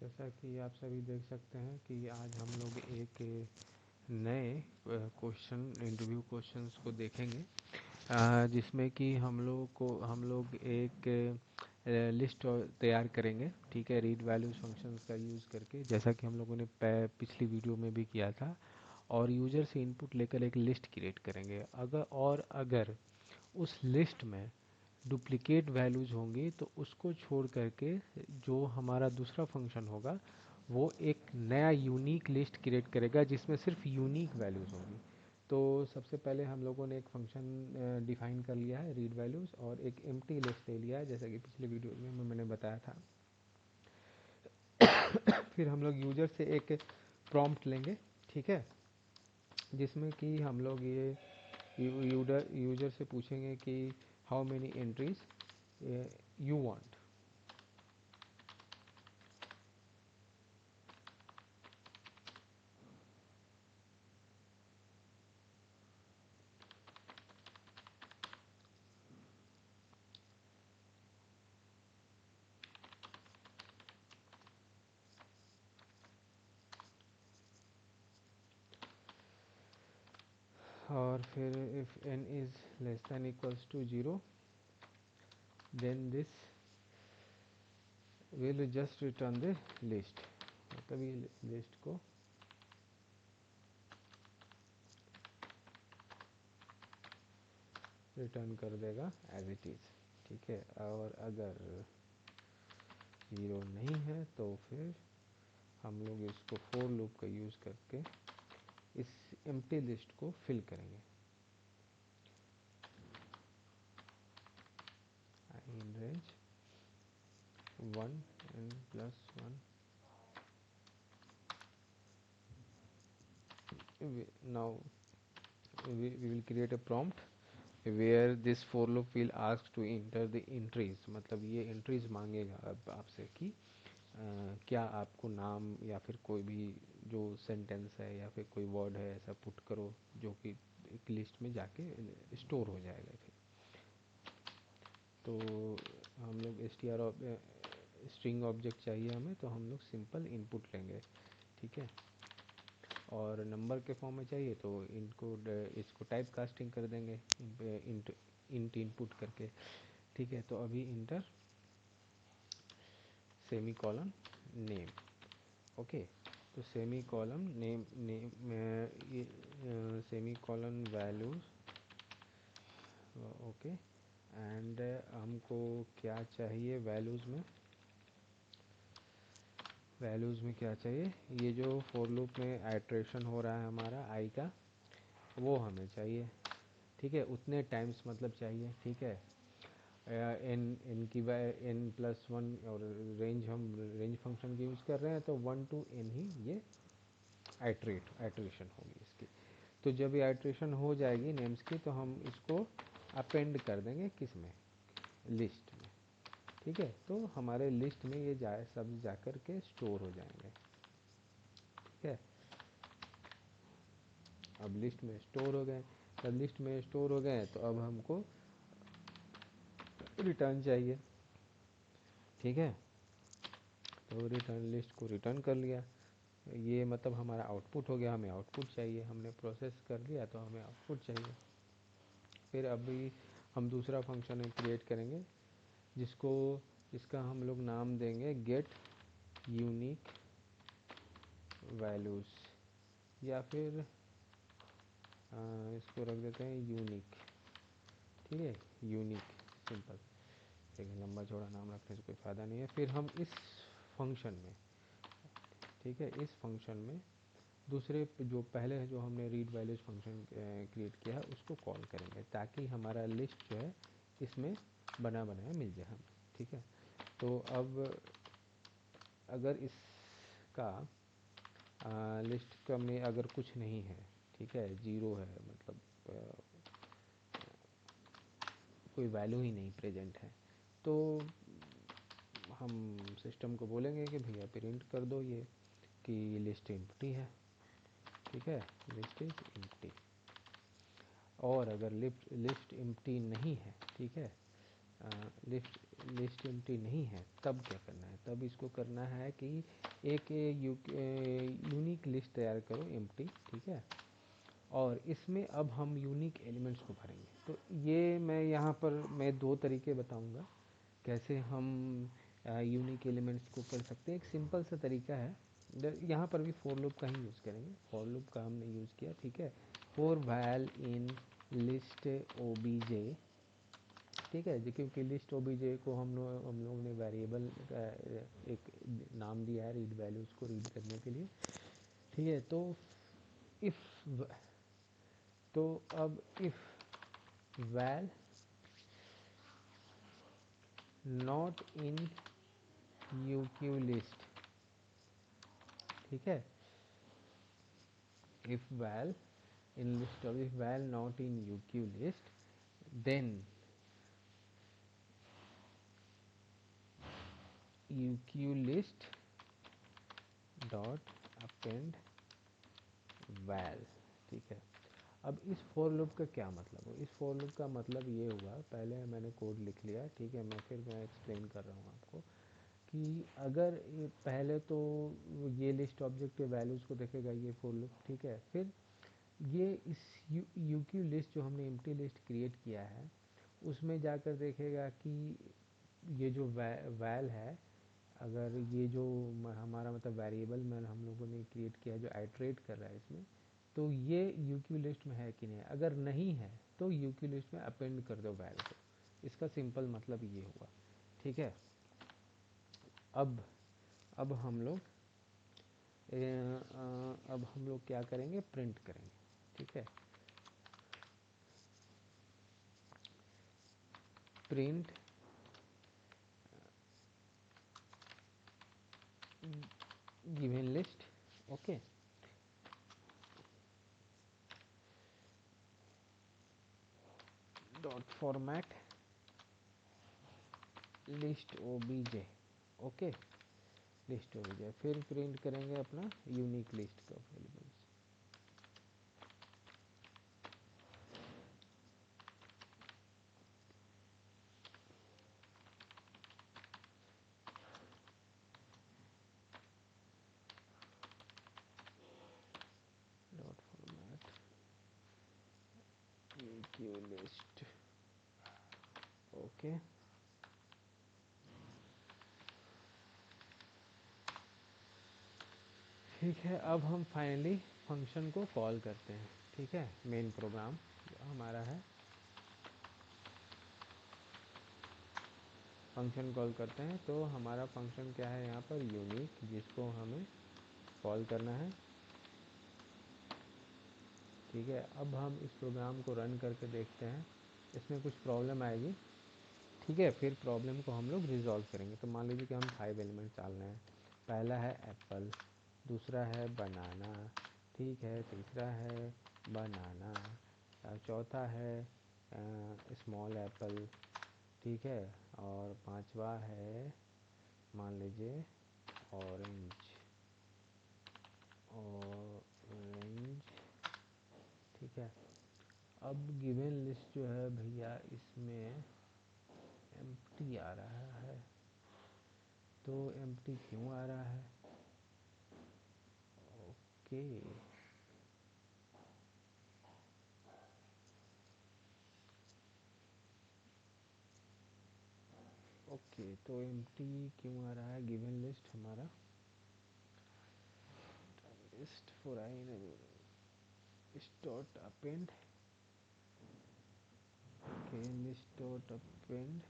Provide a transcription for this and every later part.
जैसा कि आप सभी देख सकते हैं कि आज हम लोग एक नए क्वेश्चन इंटरव्यू क्वेश्चंस को देखेंगे, जिसमें कि हम लोग एक लिस्ट तैयार करेंगे। ठीक है, रीड वैल्यूज फंक्शंस का यूज़ करके, जैसा कि हम लोगों ने पिछली वीडियो में भी किया था। और यूज़र से इनपुट लेकर एक लिस्ट क्रिएट करेंगे। अगर उस लिस्ट में डुप्लीकेट वैल्यूज़ होंगी तो उसको छोड़ करके जो हमारा दूसरा फंक्शन होगा वो एक नया यूनिक लिस्ट क्रिएट करेगा जिसमें सिर्फ यूनिक वैल्यूज़ होंगी। तो सबसे पहले हम लोगों ने एक फंक्शन डिफाइन कर लिया है रीड वैल्यूज़, और एक एम्प्टी लिस्ट ले लिया है जैसा कि पिछले वीडियो में मैंने बताया था। फिर हम लोग यूजर से एक प्रॉम्प्ट लेंगे, ठीक है, जिसमें कि हम लोग ये यूजर से पूछेंगे कि how many entries you want। और फिर if n is less than equals to 0 then this will just return the list, मतलब ये लिस्ट को रिटर्न कर देगा एज इट इज़। ठीक है, और अगर 0 नहीं है तो फिर हम लोग इसको फोर लूप का यूज़ करके इस एम्प्टी लिस्ट को फिल करेंगे। In range 1 n plus 1। Now we will create a prompt where this for loop will ask to enter the entries, मतलब ये एंट्रीज मांगेगा अब आपसे कि क्या आपको नाम या फिर कोई भी जो सेंटेंस है या फिर कोई वर्ड है ऐसा पुट करो जो कि एक लिस्ट में जाके स्टोर हो जाएगा। फिर तो हम लोग स्ट्रिंग ऑब्जेक्ट चाहिए हमें, तो हम लोग सिंपल इनपुट लेंगे। ठीक है, और नंबर के फॉर्म में चाहिए तो इसको टाइप कास्टिंग कर देंगे इंट इनपुट करके। ठीक है, तो अभी enter semicolon name. Okay, तो semicolon name semicolon values. Okay, and हमको क्या चाहिए वैल्यूज़ में क्या चाहिए, ये जो फॉर लूप में आइट्रेशन हो रहा है हमारा आई का वो हमें चाहिए। ठीक है, उतने टाइम्स मतलब चाहिए। ठीक है, एन की n+1 और रेंज फंक्शन की यूज़ कर रहे हैं तो 1 to n ही ये आइट्रेशन होगी इसकी। तो जब ये आइट्रेशन हो जाएगी नेम्स की तो हम इसको अपेंड कर देंगे किस में, लिस्ट में। ठीक है, तो हमारे लिस्ट में ये सब जा कर के स्टोर हो जाएंगे। ठीक है, अब लिस्ट में स्टोर हो गए। जब लिस्ट में स्टोर हो गए तो अब हमको रिटर्न चाहिए। ठीक है, तो रिटर्न लिस्ट को रिटर्न कर लिया, ये मतलब हमारा आउटपुट हो गया। हमें आउटपुट चाहिए, हमने प्रोसेस कर लिया तो हमें आउटपुट चाहिए। फिर अभी हम दूसरा फंक्शन क्रिएट करेंगे इसका हम लोग नाम देंगे गेट यूनिक वैल्यूज़, या फिर इसको रख देते हैं यूनिक। ठीक है, यूनिक सिंपल, लेकिन लंबा चौड़ा नाम रखने से कोई फ़ायदा नहीं है। फिर हम इस फंक्शन में, ठीक है, इस फंक्शन में दूसरे जो पहले जो हमने रीड वैल्यूज फंक्शन क्रिएट किया है उसको कॉल करेंगे ताकि हमारा लिस्ट जो है इसमें बना बनाया मिल जाए हमें। ठीक है, तो अब अगर इसका लिस्ट का में अगर कुछ नहीं है, ठीक है, ज़ीरो है, मतलब कोई वैल्यू ही नहीं प्रेजेंट है, तो हम सिस्टम को बोलेंगे कि भैया प्रिंट कर दो ये कि लिस्ट एम्प्टी है। ठीक है, लिस्ट इज एम्प्टी। और अगर लिस्ट एम्प्टी नहीं है, ठीक है, लिस्ट लिस्ट एम्प्टी नहीं है, तब क्या करना है? तब इसको करना है कि एक यूनिक लिस्ट तैयार करो एम्प्टी, ठीक है। और इसमें अब हम यूनिक एलिमेंट्स को भरेंगे। तो ये मैं यहाँ पर मैं दो तरीके बताऊँगा कैसे हम यूनिक एलिमेंट्स को कर सकते हैं। एक सिंपल सा तरीका है, यहाँ पर भी फॉर लूप का ही यूज़ करेंगे। फॉर लूप का हमने यूज़ किया, ठीक है। For val in list OBJ, ठीक है जी, क्योंकि लिस्ट ओबीजे को हम लोग ने वेरिएबल एक नाम दिया है रीड वैल्यूज़ को रीड करने के लिए, ठीक है। इफ तो अब if val not in UQ list, ठीक है। If val in list of if val not in UQ list, then UQ list dot append val, ठीक है। अब इस फॉर लूप का क्या मतलब है? इस फॉर लूप का मतलब ये हुआ, पहले मैंने कोड लिख लिया, ठीक है। मैं एक्सप्लेन कर रहा हूँ आपको कि अगर ये पहले तो ये लिस्ट ऑब्जेक्ट के वैल्यूज़ को देखेगा ये फॉर लूप, ठीक है। फिर ये इस यूक्यू लिस्ट जो हमने एम्प्टी लिस्ट क्रिएट किया है उसमें जाकर देखेगा कि ये जो वैल है, अगर ये जो हमारा मतलब वेरिएबल में हम लोगों ने क्रिएट किया जो आइट्रेट कर रहा है इसमें, तो ये यूक्यू लिस्ट में है कि नहीं। अगर नहीं है तो यूक्यू लिस्ट में अपेंड कर दो वैल को। इसका सिंपल मतलब ये हुआ, ठीक है। अब हम लोग अब हम लोग क्या करेंगे, प्रिंट करेंगे, ठीक है। Print given list, okay. Dot format list obj, okay. List obj, फिर प्रिंट करेंगे अपना यूनिक लिस्ट का elements. Dot format UQ list, okay. ठीक है, अब हम फाइनली फंक्शन को कॉल करते हैं, ठीक है। मेन प्रोग्राम हमारा है, फंक्शन कॉल करते हैं। तो हमारा फंक्शन क्या है यहाँ पर, यूनिक, जिसको हमें कॉल करना है, ठीक है। अब हम इस प्रोग्राम को रन करके देखते हैं, इसमें कुछ प्रॉब्लम आएगी, ठीक है। फिर प्रॉब्लम को हम लोग रिजॉल्व करेंगे। तो मान लीजिए कि हम 5 एलिमेंट डाल रहे हैं। पहला है एप्पल, दूसरा है बनाना, ठीक है। तीसरा है बनाना, चौथा है स्मॉल एप्पल, ठीक है। और पांचवा है मान लीजिए ऑरेंज, ऑरेंज, ठीक है। अब गिवन लिस्ट जो है भैया इसमें एम्प्टी आ रहा है। तो एम्प्टी क्यों आ रहा है? Okay, okay. तो एम्प्टी क्यों आ रहा है? गिवन लिस्ट हमारा list for I dot append, okay, list dot append,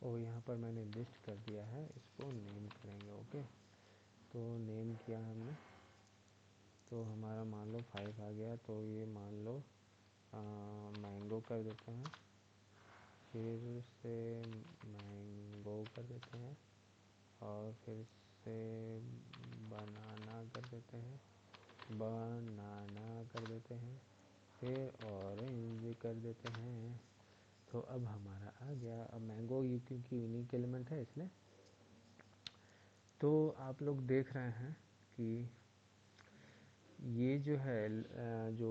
और यहाँ पर मैंने लिस्ट कर दिया है, इसको नेम करेंगे, ओके। तो नेम किया हमने, तो हमारा मान लो 5 आ गया, तो ये मान लो मैंगो कर देते हैं, फिर से मैंगो कर देते हैं, और फिर से बनाना कर देते हैं, बनाना कर देते हैं, फिर ऑरेंज कर देते हैं। तो अब हमारा आ गया। अब मैंगो क्योंकि यूनिक एलिमेंट है इसलिए तो आप लोग देख रहे हैं कि ये जो है जो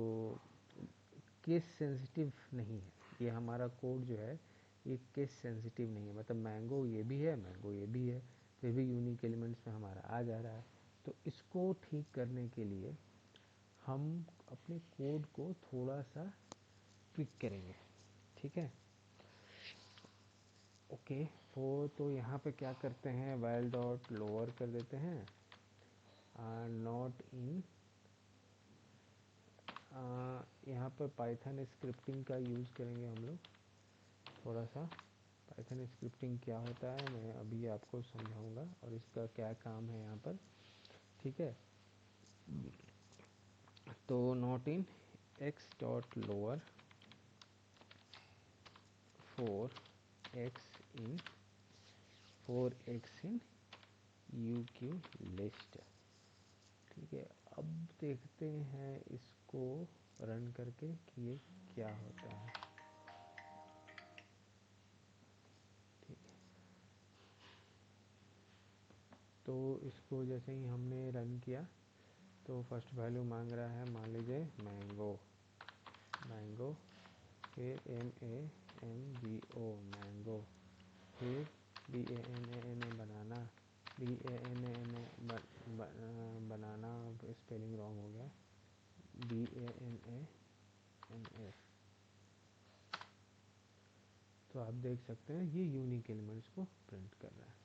केस सेंसिटिव नहीं है, ये हमारा कोड जो है ये केस सेंसिटिव नहीं है, मतलब मैंगो ये भी है, मैंगो ये भी है, फिर भी यूनिक एलिमेंट्स में हमारा आ जा रहा है। तो इसको ठीक करने के लिए हम अपने कोड को थोड़ा सा ट्विक करेंगे, ठीक है। ओके, तो यहाँ पे क्या करते हैं, वाइल डॉट लोअर कर देते हैं, नॉट इन, यहाँ पर पाइथन स्क्रिप्टिंग का यूज़ करेंगे हम लोग थोड़ा सा। पाइथन स्क्रिप्टिंग क्या होता है मैं अभी आपको समझाऊंगा और इसका क्या काम है यहाँ पर, ठीक है। तो not in x dot lower four x in you Q list, ठीक है। अब देखते हैं इसको रन करके कि ये क्या होता है, ठीक है। तो इसको जैसे ही हमने रन किया तो फर्स्ट वैल्यू मांग रहा है, मान लीजिए मैंगो, मैंगो, फिर MANGO मैंगो, फिर BANANA बनाना, बनाना स्पेलिंग रॉन्ग हो गया, BANANA। तो आप देख सकते हैं ये यूनिक एलिमेंट्स को प्रिंट कर रहा है।